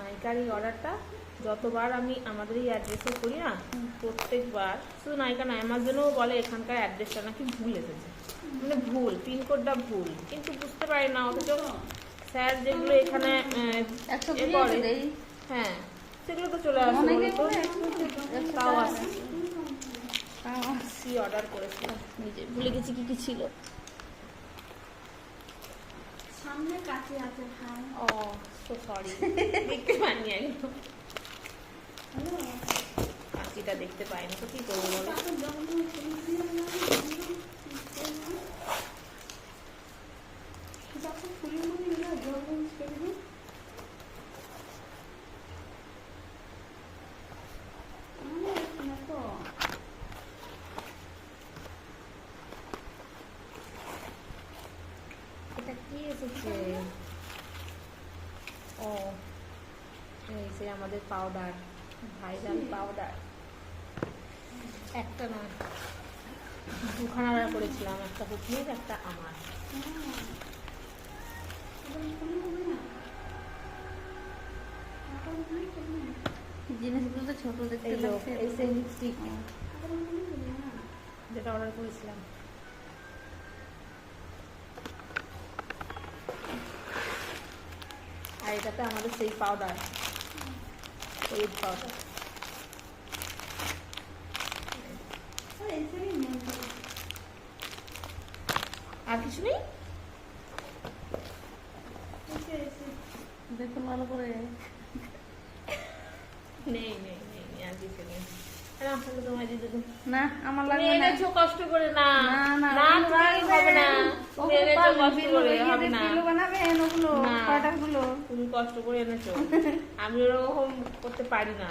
নাইকার এই অর্ডারটা যতবার আমি আমাদের এই অ্যাড্রেসে করি না, প্রত্যেকবার শুধু নাইকা না, অ্যামাজনেও বলে এখানকার অ্যাড্রেসটা নাকি ভুল এসেছে, মানে ভুল, পিনকোডটা ভুল, কিন্তু বুঝতে পারি না। অথচ স্যার যেগুলো এখানে করে, হ্যাঁ সেগুলো তো চলে আসে, তাও আসে। কি অর্ডার করেছিলাম নিজে ভুলে গেছি কি কি ছিল। সামনে কাছে আছে ভাই। ও সো সরি, দেখতে পাইনি একদম, কাঁচিটা দেখতে পাইনি তো কি করবো বলো। এটা কি এসেছে? ও এই যে আমাদের পাউডার, ভাইরাল পাউডার, একটা নয় দুখানা অর্ডার করেছিলাম, একটা হুকমির একটা আমার। জিনিসগুলো তো ছোট দেখতে লাগছে। এই সেই লিপস্টিক যেটা অর্ডার করেছিলাম, আর এটাতে আমাদের সেই পাউডার, হলুদ পাউডার। আর কিছু নেই, দেখুন ভালো করে। নেই নেই নেই নেই, আর কিছু নেই। তোমায় দিয়ে দেবো না আমার তুমি লাগবে না। এনেছো কষ্ট করে, না না না তুমি হবে না, তুমি এনেছো কষ্ট করে, হবে না, বিল বানাবেন ওগুলো না। পাউডারগুলো। তুমি কষ্ট করে এনেছো, আমি ওরকম করতে পারি না।